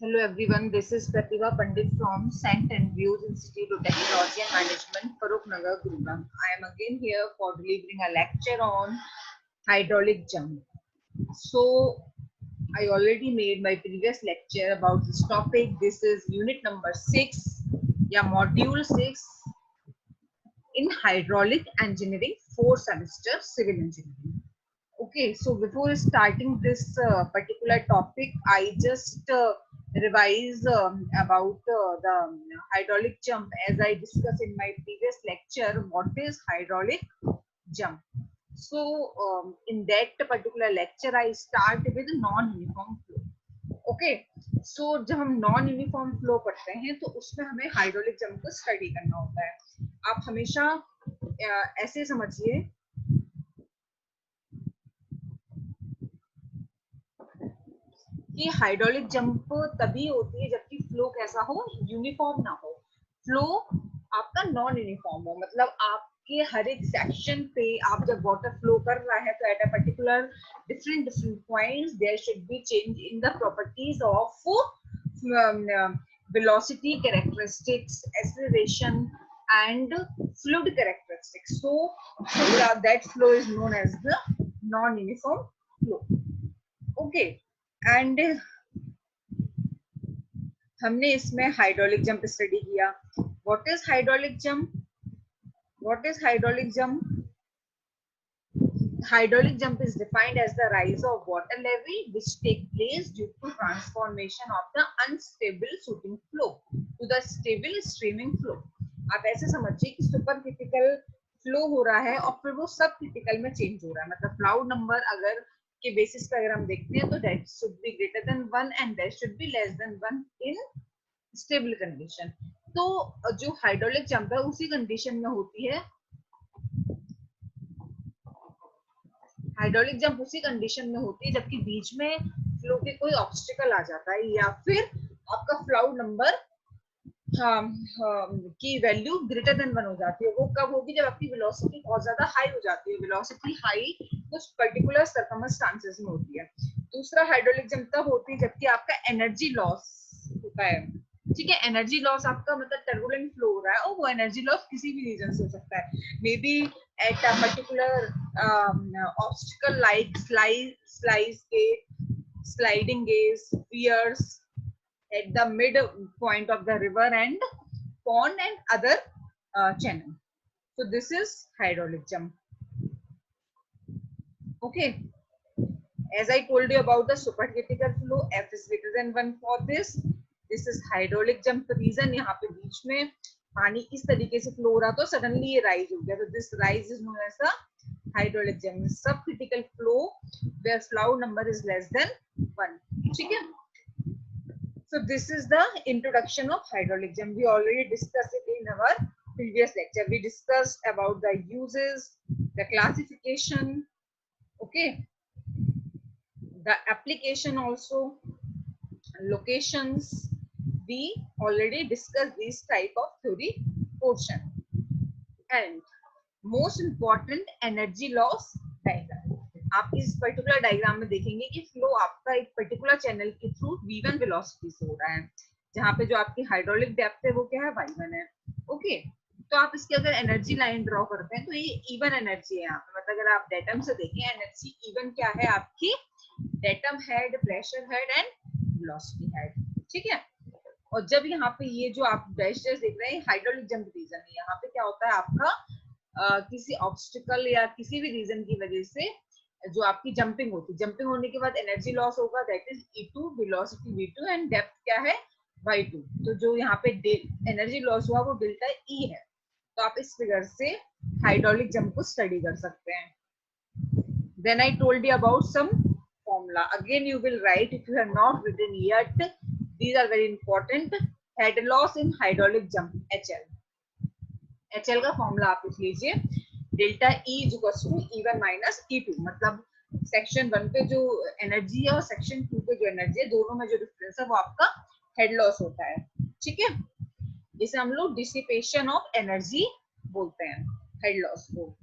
Hello everyone, this is Pratibha Pandit from St. Andrews Institute of Technology and Management, Farooq Nagar, Gurugram. I am again here for delivering a lecture on hydraulic jump. So, I already made my previous lecture about this topic. This is unit number 6, yeah, module 6 in hydraulic engineering, 4 semester civil engineering. Okay, so before starting this particular topic, I just revise about the hydraulic jump as I discussed in my previous lecture. What is hydraulic jump? So in that particular lecture, I start with non-uniform flow. Okay, so जब हम non uniform flow पढ़ते हैं तो उसमें हमें hydraulic jump को study करना होता है. आप हमेशा ऐसे समझिए कि हाइड्रोलिक जंप तभी होती है जबकि फ्लो कैसा हो, यूनिफॉर्म ना हो. फ्लो आपका नॉन यूनिफॉर्म हो, मतलब आपके हर एक सेक्शन पे आप जब वाटर फ्लो कर रहा है तो at a particular different points there should be change in the properties of velocity characteristics, acceleration and fluid characteristics. So that flow is known as the non-uniform flow. Okay, and हमने इसमें hydraulic jump study किया. What is hydraulic jump? What is hydraulic jump? Hydraulic jump is defined as the rise of water level which take place due to transformation of the unstable shooting flow to the stable streaming flow. आप ऐसे समझिए कि super critical flow हो रहा है और फिर वो सब क्रिटिकल में चेंज हो रहा है. मतलब क्लाउड नंबर अगर के बेसिस पे अगर हम देखते हैं तो that should be greater than 1 and that should be less than 1 in stable condition. तो जो हाइड्रोलिक जंप है उसी कंडीशन में होती है. हाइड्रोलिक जंप उसी कंडीशन में होती है जबकि बीच में फ्लो के कोई ऑब्स्टिकल आ जाता है या फिर आपका क्लाउड नंबर की वैल्यू ग्रेटर देन 1 हो जाती है. वो कब होगी? जब आपकी वेलोसिटी बहुत ज्यादा हाई हो जाती है. वेलोसिटी हाई कुछ पर्टिकुलर सर्कमस्टांसेस में होती है. दूसरा हाइड्रोलिक जंप तब होती है जबकि आपका एनर्जी लॉस होता है. ठीक है, एनर्जी लॉस आपका मतलब टर्बुलेंट फ्लो हो रहा है और वो एनर्जी लॉस किसी भी रीजन से हो सकता है. Maybe at a particular obstacle like sluice gate, sliding gates, piers at the mid point of the river and pond and other channel. So this is hydraulic jump. Okay, as I told you about the supercritical flow, F is greater than 1 for this. This is hydraulic jump. Reason यहाँ पे बीच में पानी इस तरीके से flow हो रहा तो सडनली ये राइज हो गया. तो this rise is known as the hydraulic jump. Subcritical flow where cloud number is less than 1. ठीक है. So this is the introduction of hydraulic jump. We already discussed it in our previous lecture. We discussed about the uses, the classification, okay, the application also, locations. We already discussed this type of theory portion. And most important energy loss diagram. आप इस particular diagram में देखेंगे कि flow आपका एक particular channel के through v1 velocity से हो रहा है, जहां पे जो आपकी हाइड्रोलिक डेप्थ है वो क्या है, y1 है. ओके, तो आप इसके अगर एनर्जी लाइन ड्रॉ करते हैं तो ये इवन एनर्जी है यहाँ पे. मतलब अगर आप डेटम से देखें एनर्जी इवन क्या है आपकी, datum head, pressure head and velocity head. ठीक है. और जब यहाँ पे ये जो आप डैशेस देख रहे हैं हाइड्रोलिक जंप रीजन है, यहाँ पे क्या होता है आपका किसी ऑब्स्टिकल या किसी भी रीजन की वजह से जो आपकी जंपिंग होती है, जंपिंग होने के बाद एनर्जी लॉस होगा, that is E2, velocity V2 and depth क्या है y2. तो जो यहाँ पे एनर्जी लॉस हुआ वो डेल्टा E है. तो आप इस फिगर से हाइड्रोलिक जंप को स्टडी कर सकते हैं. Then I told you about some formula. Again you will write if you have not written yet. These are very important. Head loss in hydraulic jump, HL. HL का formula आप लिख लीजिए, delta E equals to E1 minus E2. मतलब section 1 पे जो energy है और section 2 पे जो एनर्जी है, दोनों में जो डिफरेंस है वो आपका हेड लॉस होता है. ठीक है, जिसे हम लोग डिसिपेशन ऑफ एनर्जी बोलते हैं, हेड लॉस को,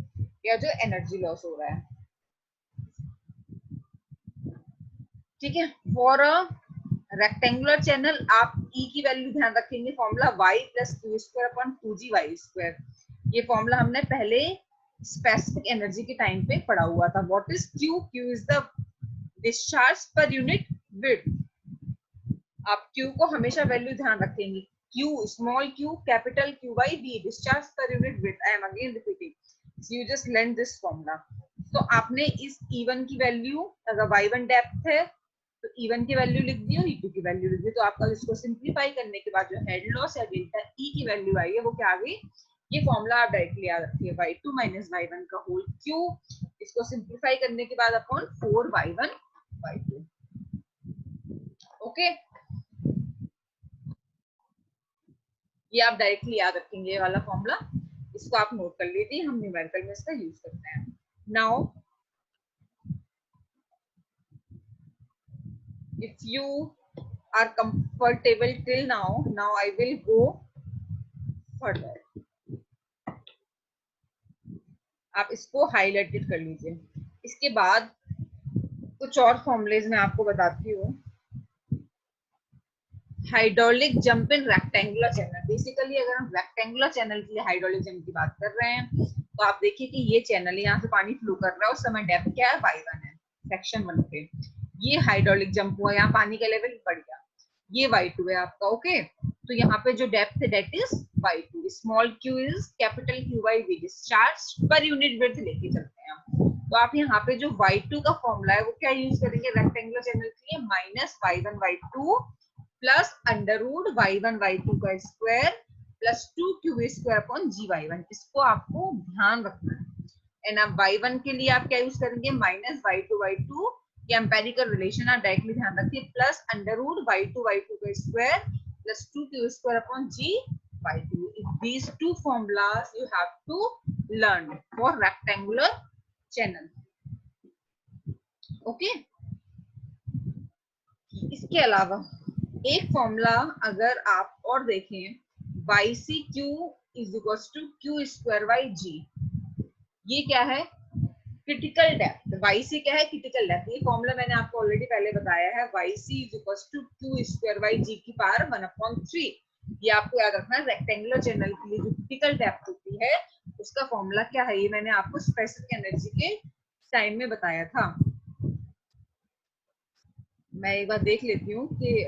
या जो एनर्जी लॉस हो रहा है. ठीक है. फॉर अ रेक्टेंगुलर चैनल आप ई की वैल्यू ध्यान रखेंगे, formula y plus Q square upon 2g Y square. ये फॉर्मूला हमने पहले स्पेसिफिक एनर्जी के टाइम पे पढ़ा हुआ था। What is Q? Q is the discharge per unit width. आप क्यू को हमेशा वैल्यू ध्यान रखेंगे, Q small Q capital Q by V discharge per unit width. I am again repeating, you just learn this formula. तो आपने इस E1 की value, अगर y1 डेप्थ है तो E1 की वैल्यू लिख दी और E2 की वैल्यू लिख दी। तो आपका इसको सिंप्लीफाई करने के बाद जो हेड लॉस या डेल्टा E की वैल्यू आई है वो क्या आ गई? ये फॉर्मूला आप डायरेक्टली याद रखिए, y2 माइनस y1 का होल क्यू, इसको सिंप्लीफाई करने के बाद अपॉन 4y1 y2। ओके, ये आप डायरेक्टली याद रखेंगे ये वाला फॉर्मूला, इसको आप नोट कर लीजिए, हम न्यूमेरिकल में इसका यूज करते हैं। Now if you are comfortable till now I will go further। आप इसको हाईलाइटेड कर लीजिए। इसके बाद कुछ और फॉर्मुलेज मैं आपको बताती हूँ। Hydraulic jump in rectangular channel. Basically अगर हम रेक्टेंगुलर चैनल के लिए हाइड्रोलिक जंप की बात कर रहे हैं तो आप देखिए कि ये चैनल, यहाँ से पानी फ्लो कर रहा है, उस समय डेप्थ क्या है? y1 है, सेक्शन 1 पे। ये हाइड्रोलिक जंप हुआ, यहाँ पानी का लेवल बढ़ गया, ये y2 है आपका। ओके, तो यहाँ पे जो डेप्थ है that is y2। Small q is capital Q by V discharge per unit width लेके चलते हैं। तो आप यहाँ पे जो y2 का फॉर्मूला है वो क्या यूज करेंगे रेक्टेंगुलर चैनल के लिए? Minus y1 y2 plus under root y1 y2 का square plus 2q square upon G y1। इसको आपको ध्यान रखना है। एंड अब y1 के लिए आप क्या यूज करेंगे? माइनस y2 y2, ये एम्पेरिकल रिलेशन आप डायरेक्टली ध्यान रखिए, plus under root y2 y2 का square plus 2q square upon G y2। these two formulas you have to learn for rectangular channel। Okay, इसके अलावा एक फॉर्मूला अगर आप और देखें, Y C Q is equal to Q square by G. ये क्या है? Critical depth. वाई सी क्या है? Critical depth. ये फॉर्मूला मैंने आपको ऑलरेडी पहले बताया है, Y C is equal to Q square by G की पावर 1/3। ये आपको याद रखना है। रेक्टेंगुलर चैनल के लिए जो क्रिटिकल डेप्थ होती है उसका फॉर्मूला क्या है, ये मैंने आपको स्पेसिफिक एनर्जी के टाइम में बताया था। मैं एक बार देख लेती हूँ कि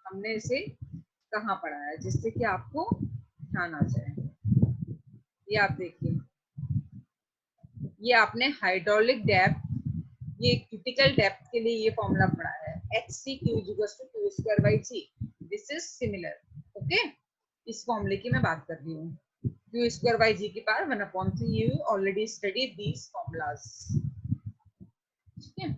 हमने इसे कहाँ पढ़ा है, जिससे कि आपको ध्यान आ जाए। ये आप देखिए, ये आपने हाइड्रोलिक डेप्थ, ये क्रिटिकल डेप्थ के लिए ये फॉर्मूला पढ़ा है, H C Q equals to Q square by G. This is similar. Okay, इस फॉर्मूले की मैं बात कर रही हूँ, क्यू स्क्वायर बाई जी की power 1/3। You already study these formulas. ठीक है,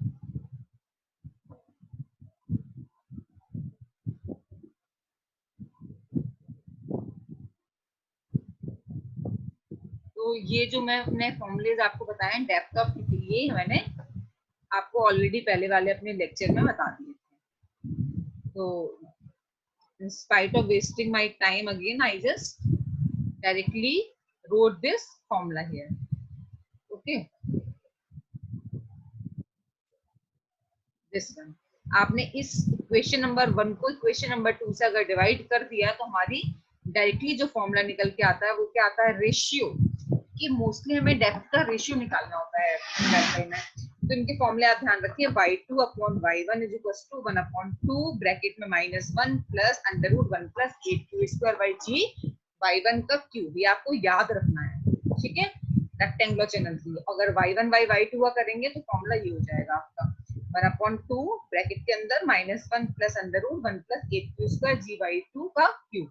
तो ये जो मैं अपने फॉर्मूलेज आपको बताए डेप्थ ऑफ, ये मैंने आपको ऑलरेडी पहले वाले अपने लेक्चर में बता दिए थे। तो in spite of wasting my time again, I just directly wrote this formula here। okay, this one। आपने इस इक्वेशन नंबर 1 को इक्वेशन नंबर 2 से अगर डिवाइड कर दिया तो हमारी डायरेक्टली जो फॉर्मूला निकल के आता है वो क्या आता है? रेशियो। कि मोस्टली हमें डेप्थ का रेशियो निकालना होता है में। तो इनके फॉर्मूले आप ध्यान रखिए, y2 upon y1 is equal to 1/2 bracket में -1 plus under root 1 plus 8q square by G y1 का क्यूब। ये आपको याद रखना है, ठीक है, रेक्टेंगुलर चैनल के लिए। अगर y1 बाई y2 का करेंगे तो फॉर्मूला ये हो जाएगा आपका 1/2 ब्रैकेट के अंदर -1 plus under root 1 plus 8q square G y2 का क्यूब।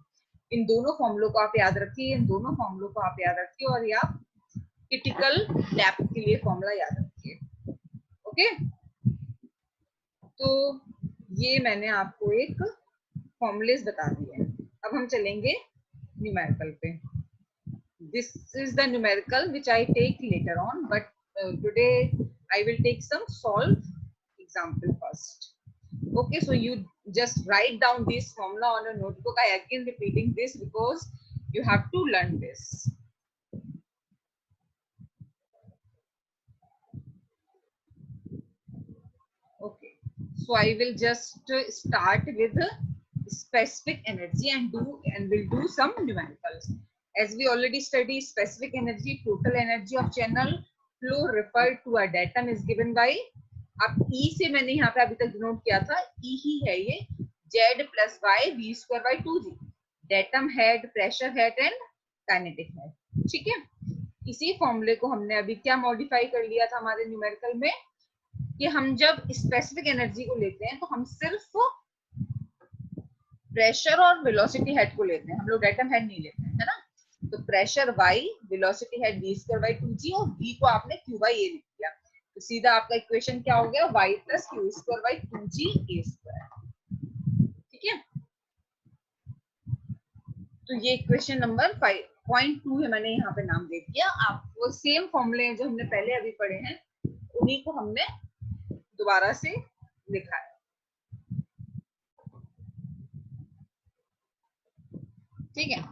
इन दोनों फॉर्मूलों को आप याद रखिए, इन दोनों फॉर्मूलों को आप याद रखिए, और ये आप क्रिटिकल डेप्थ के लिए फॉर्मूला याद रखिए। ओके, तो ये मैंने आपको एक फॉर्मूलेस बता दिए। अब हम चलेंगे न्यूमेरिकल पे। This is the numerical which I take later on, but today I will take some solve example first. okay, so you just write down this formula on a notebook। I again repeating this because you have to learn this। okay, So I will just start with specific energy and will do some numericals. As we already studied specific energy, total energy of channel flow referred to a datum is given by, अब E से मैंने यहाँ पे अभी तक denote किया था, E ही है ये, Z plus Y V square by 2G, datum head, pressure head and kinetic head. ठीक है, इसी फॉर्मूले को हमने अभी क्या मॉडिफाई कर लिया था हमारे न्यूमेरिकल में, कि हम जब स्पेसिफिक एनर्जी को लेते हैं तो हम सिर्फ प्रेशर और वेलोसिटी हेड को लेते हैं, हम लोग डेटम हेड नहीं लेते हैं, है ना। तो pressure y, velocity head v square by 2g और v को आपने q बाय a लिख दिया, तो सीधा आपका इक्वेशन क्या हो गया, y plus q square by 2g a square. ठीक है, तो ये इक्वेशन नंबर 5.2 है, मैंने यहाँ पे नाम दे दिया। आप वो सेम फॉर्मूले जो हमने पहले अभी पढ़े हैं उन्हीं को हमने दोबारा से लिखा है। ठीक है,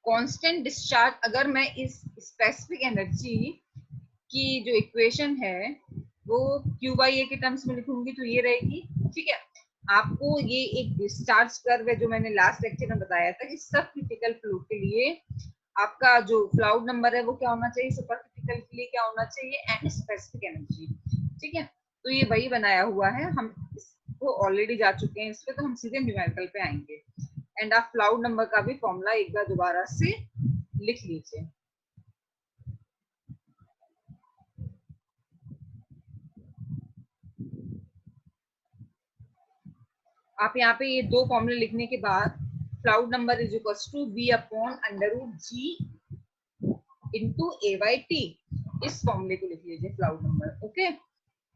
कांस्टेंट डिस्चार्ज, अगर मैं इस स्पेसिफिक एनर्जी की जो इक्वेशन है वो Q बाई ए के टर्म्स में लिखूंगी तो ये रहेगी। ठीक है, आपको ये एक डिस्चार्ज कर्व है जो मैंने लास्ट लेक्चर में बताया था कि सब क्रिटिकल फ्लो के लिए आपका जो क्लाउड नंबर है वो क्या होना चाहिए, सुपर क्रिटिकल के लिए क्या होना चाहिए, एंड स्पेसिफिक एनर्जी। ठीक है, तो ये वही बनाया हुआ है, हम इसको ऑलरेडी जा चुके हैं इस पे, तो हम सीधे न्यूमेरिकल पे आएंगे। एंड आप क्लाउड नंबर का भी फॉर्मूला एक बार दोबारा से लिख लीजिए। आप यहाँ पे ये दो फॉर्मूले लिखने के बाद Froude number is equal to v upon under root g into a by t, इस फॉर्मूले को लिख लीजिए Froude number. Okay,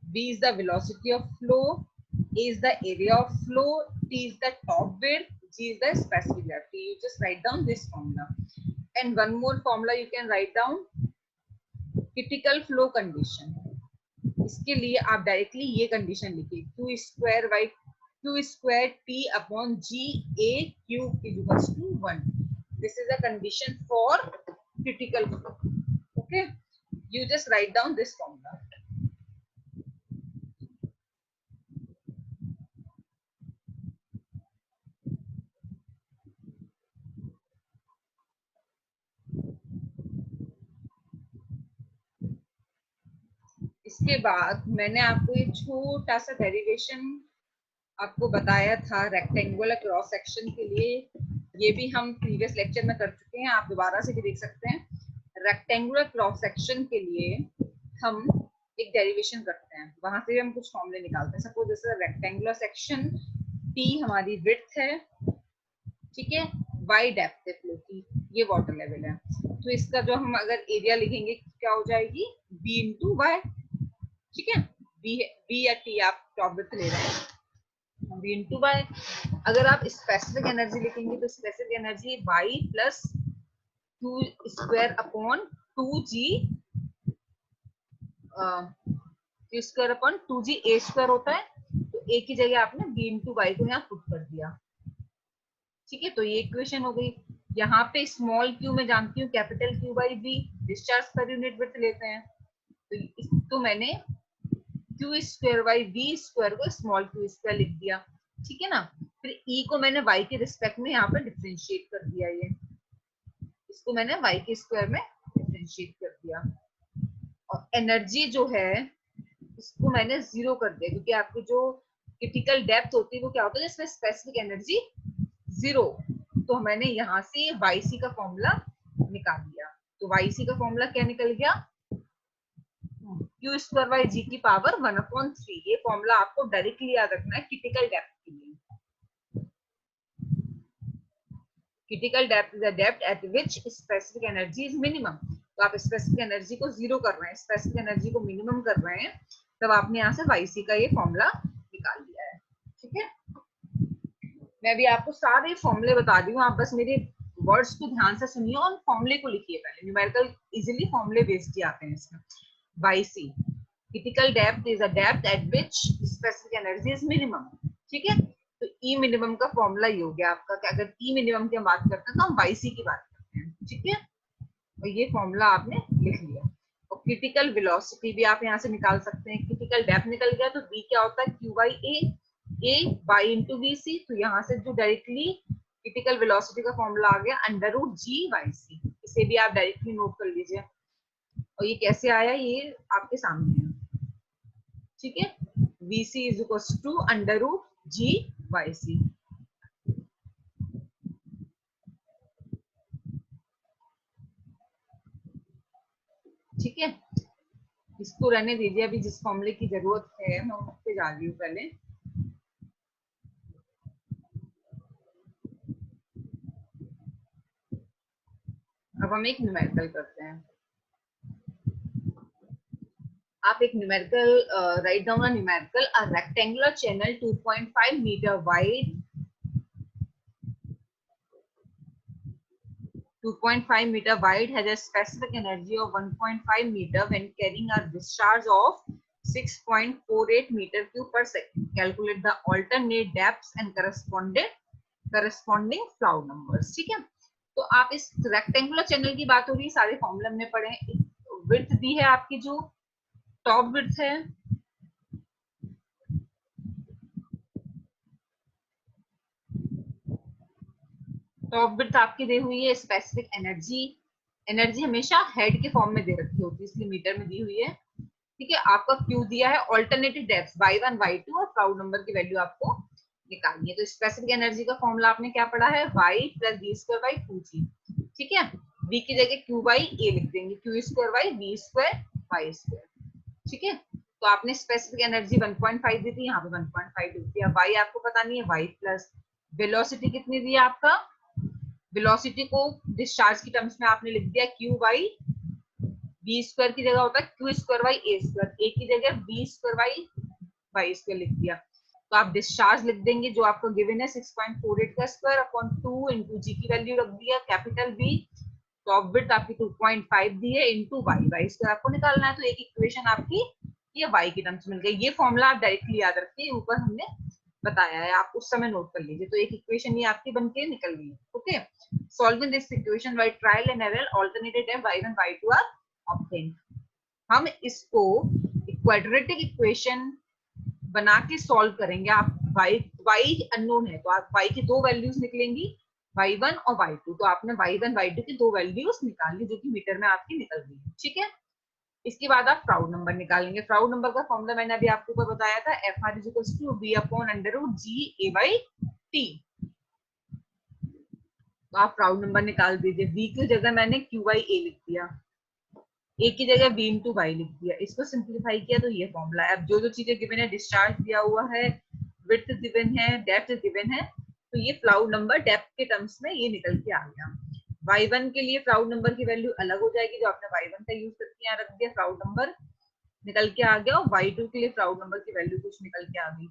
v is the velocity of flow, a is the area of flow, t is the top width, g is the specific depth. You just write down this formula, and one more formula you can write down, critical flow condition। इसके लिए आप directly ये condition लिखिए, q square by q square t upon g a q is equals to 1. This is a condition for critical flow. Okay, you just write down this formula. इसके बाद मैंने आपको ये छोटा सा डेरिवेशन आपको बताया था रेक्टेंगुलर क्रॉस सेक्शन के लिए, ये भी हम प्रीवियस लेक्चर में कर चुके हैं, आप दोबारा से भी देख सकते हैं। रेक्टेंगुलर क्रॉस सेक्शन के लिए हम एक डेरिवेशन करते हैं, वहां से हम कुछ फॉर्मूले निकालते हैं। सपोज जैसे रेक्टेंगुलर सेक्शन t हमारी विड्थ है, ठीक है, y डेप्थ है फ्लो की, ये वाटर लेवल है, तो इसका जो हम अगर एरिया लिखेंगे क्या हो जाएगी, b इंटू वाई। ठीक है, b या t आप टॉप विड्थ ले रहे हैं, b इंटू वाई। अगर आप स्पेसिफिक एनर्जी लिखेंगे तो specific energy y plus q square upon 2g square upon 2g a square होता है, तो a की जगह आपने b इंटू वाई को यहाँ पुट कर दिया। ठीक है, तो ये इक्वेशन हो गई। यहाँ पे स्मॉल q में जानती हूँ capital Q by b, discharge per unit width लेते हैं, तो मैंने q square by v square को स्मॉल q स्क्वायर लिख दिया। ठीक है ना, फिर e को मैंने y के रिस्पेक्ट में यहाँ पे डिफरेंशिएट कर दिया, ये इसको मैंने y के स्क्वायर में डिफरेंशिएट कर दिया, और एनर्जी जो है इसको मैंने जीरो कर दिया, क्योंकि आपकी जो क्रिटिकल डेप्थ होती है वो क्या होता है, जिसमें स्पेसिफिक एनर्जी जीरो, तो मैंने यहाँ से yc का फॉर्मूला निकाल दिया। तो yc का फॉर्मूला क्या निकल गया, q स्क्वायर बाई g की पावर 1/3। ये फॉर्मूला आपको डायरेक्टली याद रखना है क्रिटिकल डेप्थ के लिए। Critical depth is the depth eight which specific energy is minimum. तो आप स्पेसिफिक एनर्जी को जीरो कर रहे हैं, स्पेसिफिक एनर्जी को मिनिमम कर रहे हैं, तब आपने यहाँ से yc का ये फॉर्मूला निकाल लिया है। ठीक है, मैं भी आपको सारे फॉर्मूले बता दी हूँ, आप बस मेरे वर्ड्स को ध्यान से सुनिए और फॉर्मूले को लिखिए पहले। न्यूमेरिकल इजीली फॉर्मूले बेस्ड ही आते हैं इसमें। yc critical depth is a depth at which specific energy is minimum. ठीक है, तो ई मिनिमम का फॉर्मूला ये हो गया आपका कि अगर ई मिनिमम की हम बात करते हैं तो हम yc की बात करते हैं। ठीक है, और ये फॉर्मूला आपने लिख लिया। और क्रिटिकल वेलोसिटी भी आप यहाँ से निकाल सकते हैं, क्रिटिकल डेप्थ निकल गया तो v क्या होता है q by a, A Y into V C, तो यहाँ से जो डायरेक्टली क्रिटिकल वेलोसिटी का फॉर्मूला आ गया under root G Y C, इसे भी आप डायरेक्टली नोट कर लीजिए। और ये कैसे आया, ये आपके सामने है, ठीक है। V C is equal to under root G Y C. ठीक है, इसको रहने दीजिए, अभी जिस फॉर्मूले की जरूरत है मैं उस पे जा रही हूँ पहले। अब हम एक न्यूमेरिकल करते हैं। आप एक numerical write down a numerical, a rectangular channel 2.5 metre wide, 2.5 meter wide, has a specific energy of 1.5 meter when carrying a discharge of 6.48 meter cube per second. Calculate the alternate depths and corresponding Froude numbers. ठीक है, तो आप इस rectangular channel की बात हो रही है, सारे फॉर्मूले हमने पढ़े हैं। विड्थ दी है आपकी, जो टॉप विड्थ है, टॉप विड्थ आपकी दी हुई है। स्पेसिफिक एनर्जी, एनर्जी हमेशा हेड के फॉर्म में दे रखी होती है, इसलिए मीटर में दी हुई है। ठीक है, आपका क्यू दिया है, ऑल्टरनेटिव डेप्थ y1 y2 और प्राउड नंबर की वैल्यू आपको निकालनी है। तो स्पेसिफिक एनर्जी का फॉर्मूला आपने क्या पढ़ा है, y plus B square by 2g। ठीक है, v की जगह क्यू बाई ए लिख देंगे, Q square by B square Y square. ठीक है, तो आपने स्पेसिफिक एनर्जी 1.5 दी थी, यहाँ पे 1.5 दी थी। अब y आपको पता नहीं है, y प्लस वेलोसिटी कितनी दी है आपका, वेलोसिटी को डिस्चार्ज की टर्म्स में आपने लिख दिया क्यू बाई बी स्क्वायर की जगह होता है Q square by A square, A की जगह B square by Y square लिख दिया। तो आप डिस्चार्ज लिख देंगे जो आपको गिवन है 6.48 का स्क्वायर अपॉन 2 इंटू जी की वैल्यू रख दिया कैपिटल बी, टॉप विड्थ आपकी 2.5 दी है इंटू वाई, वाई स्क्वायर आपको निकालना है। तो एक इक्वेशन आपकी ये वाई की टर्म्स मिल गई। ये फॉर्मूला आप डायरेक्टली याद रखिए, ऊपर हमने बताया है, आप उस समय नोट कर लीजिए। तो एक इक्वेशन ये आपकी बनके निकल गई। Okay, solving this equation by trial and error, alternated है y1 y2 आर ऑब्टेन्ड। हम इसको क्वाड्रेटिक इक्वेशन बना के सॉल्व करेंगे। आप y अननोन है, तो आप y की दो वैल्यूज निकलेंगी, y1 और y2। तो आपने y1 y2 की दो वैल्यूज निकाल ली, जो कि मीटर में आपकी निकल गई। ठीक है, इसके बाद आप प्राउड नंबर निकालेंगे। प्राउड नंबर का फॉर्मूला मैंने अभी आपको ऊपर बताया था, F R is equal to B upon under root G A by T. तो आप प्राउड नंबर निकाल दीजिए। बी की जगह मैंने क्यू बाई ए लिख दिया, ए की जगह बी इंटू वाई लिख दिया, इसको सिंप्लीफाई किया तो ये फॉर्मूला है। अब जो जो चीजें गिवन है, डिस्चार्ज दिया हुआ है, विड्थ गिवन है, डेप्थ गिवन है, तो ये फ्लाउड नंबर डेप्थ के टर्म्स में ये निकल के आ गया। y1 के लिए फ्राउड नंबर की वैल्यू अलग हो जाएगी, जो आपने y1 का यूज करके यहाँ रख दिया, फ्राउड नंबर निकल के आ गया। और y2 के लिए फ्राउड नंबर की वैल्यू कुछ निकल के आ गई।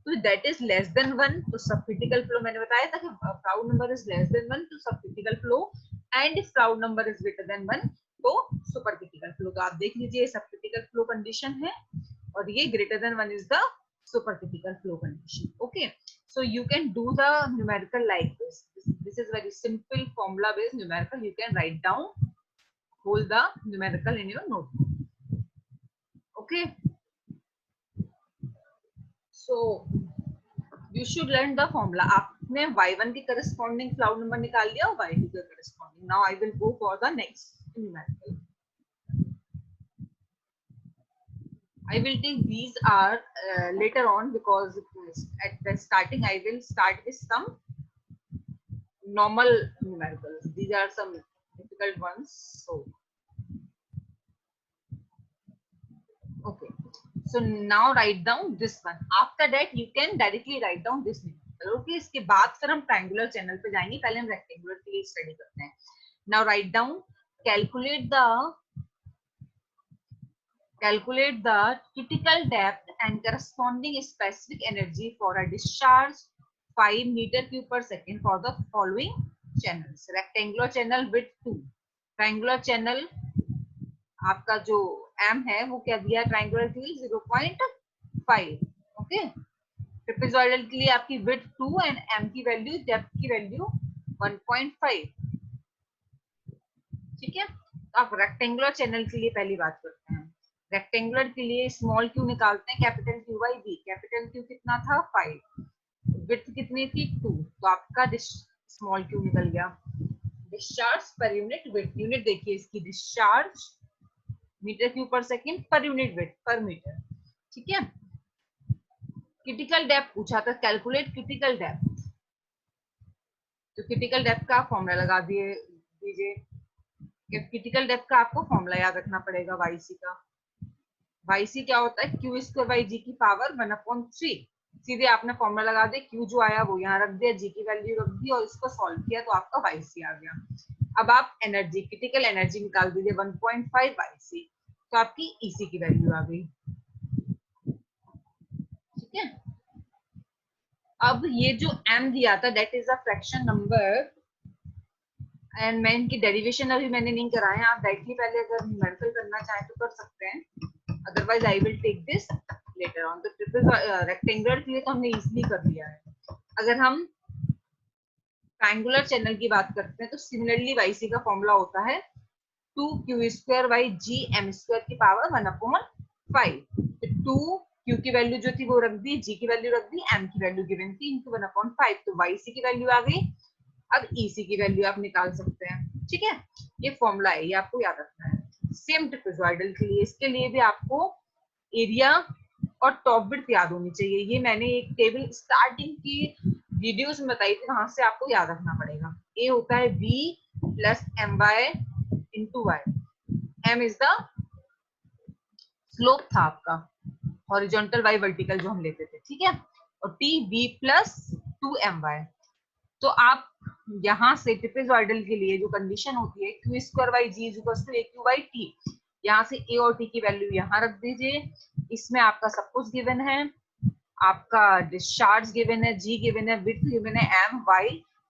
तो दैट इज लेस देन 1, तो सब क्रिटिकल फ्लो, मैंने बताया था कि Froude number is less than 1 तो सब critical flow, and if Froude number is greater than 1 तो सुपर क्रिटिकल फ्लो। तो आप देख लीजिए, सब क्रिटिकल फ्लो कंडीशन है, और ये greater than 1 is the super critical flow condition. Okay, so you can do the numerical like this. This is very simple formula based numerical. You can write down, hold the numerical in your notebook. Okay, so you should learn the formula. आपने y1 के corresponding cloud number निकाल लिया और y2 के corresponding. Now I will go for the next numerical. I will take these are later on, because at the starting I will start with some normal numericals. These are some difficult ones. So, okay. So now write down this one. After that, you can directly write down this numerical. Okay. इसके बाद फिर हम triangular channel पे जाएंगे, पहले हम rectangular के लिए study करते हैं. Now write down, calculate the critical depth and corresponding specific energy for a discharge 5 meter cube per second for the following channels. Rectangular channel width 2, triangular channel आपका जो m है वो क्या दिया, ट्राइंगुलर के लिए 0.5, ओके। ट्रेपेजॉइडल के लिए आपकी विड्थ 2 एंड m की वैल्यू, डेप्थ की वैल्यू 1.5। ठीक है, तो आप रेक्टेंगुलर चैनल के लिए पहली बात करते हैं। रेक्टेंगुलर के लिए स्मॉल क्यू निकालते हैं, capital Q by B. Capital Q कितना था, 5, विड्थ कितनी थी 2, तो आपका स्मॉल क्यू निकल गया। Discharge per unit width, unit देखिए इसकी, डिस्चार्ज मीटर क्यूब पर सेकेंड पर यूनिट विड्थ पर मीटर, ठीक है। क्रिटिकल डेप्थ पूछा था, कैलकुलेट क्रिटिकल डेप्थ, तो क्रिटिकल डेप्थ का फॉर्मूला लगा दिए दीजिए। क्रिटिकल डेप्थ का आपको फॉर्मूला याद रखना पड़ेगा वाईसी का। वाईसी क्या होता है, क्यू स्क्वायर बाई जी की पावर 1/3। सीधे आपने फॉर्मूला लगा दिया, क्यू जो आया वो यहाँ रख दिया, जी की वैल्यू रख दी और इसको सॉल्व किया तो आपका वाईसी आ गया। अब आप एनर्जी, क्रिटिकल एनर्जी निकाल दीजिए 1.5 वाईसी, तो आपकी ईसी की वैल्यू आ गई, ठीक है। अब ये जो m दिया था that is a fraction number, and मैं इनकी डेरिवेशन अभी मैंने नहीं कराए हैं, आप डायरेक्टली पहले अगर न्यूमेरिकल करना चाहें तो कर सकते हैं, otherwise I will take this later on. तो ट्रिपल रेक्टेंगुलर के लिए तो हमने इजीली कर लिया है। अगर हम ट्रायंगुलर चैनल की बात करते हैं तो सिमिलरली वाईसी का फॉर्मूला होता है 2q square by G M square की पावर 1/5। 2 q की वैल्यू जो थी वो रख दी, g की वैल्यू रख दी, m की वैल्यू गिवन थी इनटू 1/5, तो yc की वैल्यू आ गई। अब ईसी की वैल्यू आप निकाल सकते हैं, ठीक है। ये फॉर्मूला है, ये आपको याद रखना है। सेम ट्रेपेजॉइडल के लिए, इसके लिए भी आपको एरिया और टॉप विड्थ याद होनी चाहिए। ये मैंने एक टेबल स्टार्टिंग की वीडियोस में बताई थी, वहां से आपको याद रखना पड़ेगा। ए होता है v plus M Y into Y, M is the slope था आपका, हॉरिजॉन्टल वाई वर्टिकल जो हम लेते थे, ठीक है। और टी v प्लस 2my। तो आप यहाँ से ट्रेपेजॉइडल के लिए जो कंडीशन होती है Q square by G is equal to A Q by T, यहाँ से ए और टी की वैल्यू यहाँ रख दीजिए। इसमें आपका सब कुछ गिवन है, आपका डिस्चार्ज गिवन है, जी गिवन है, विड्थ गिवन है, एम वाई,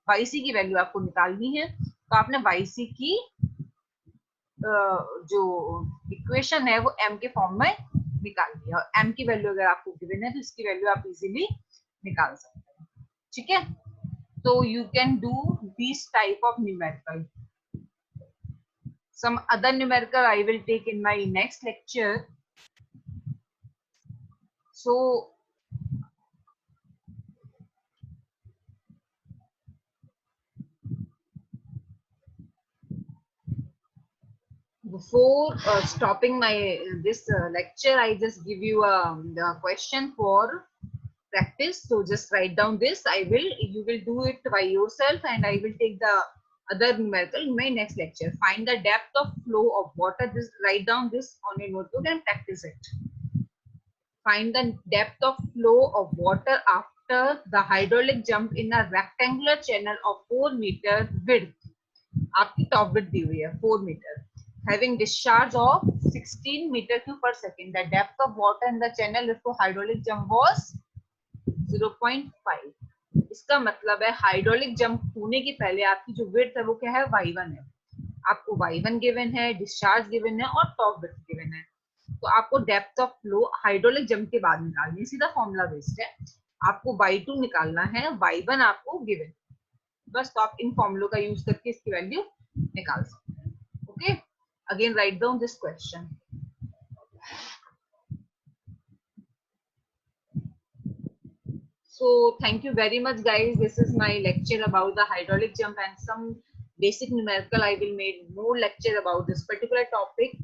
वाई सी की वैल्यू आपको निकालनी है। तो आपने वाई सी की जो इक्वेशन है वो एम के फॉर्म में निकाल दिया, और एम की वैल्यू अगर आपको गिवन है तो इसकी वैल्यू आप इजीली निकाल सकते हैं, ठीक है। So you can do this type of numerical. Some other numerical I will take in my next lecture. So before stopping my this lecture, I just give you the question for practice. So just write down this. You will do it by yourself, and I will take the other numerical in my next lecture. Find the depth of flow of water. Just write down this on a notebook and practice it. Find the depth of flow of water after the hydraulic jump in a rectangular channel of 4 meter width. आपकी top width दी हुई है 4 metre, having discharge of 16 meter cube per second. The depth of water in the channel before hydraulic jump was 0.5. इसका मतलब है hydraulic jump होने के पहले आपकी जो विड्थ है वो क्या है, y1 है। आपको y1 गिवन है, डिस्चार्ज गिवन है और टॉप विड्थ गिवन है। तो आपको depth of flow hydraulic jump के बाद निकालनी है, सीधा फॉर्मूला बेस्ड है। आपको y2 निकालना है, y1 आपको गिवन, बस। तो आप इन फॉर्मूलों का यूज करके इसकी वैल्यू निकाल सकते हैं, okay. Again write down this question. So thank you very much guys, this is my lecture about the hydraulic jump and some basic numerical. I will make more lecture about this particular topic.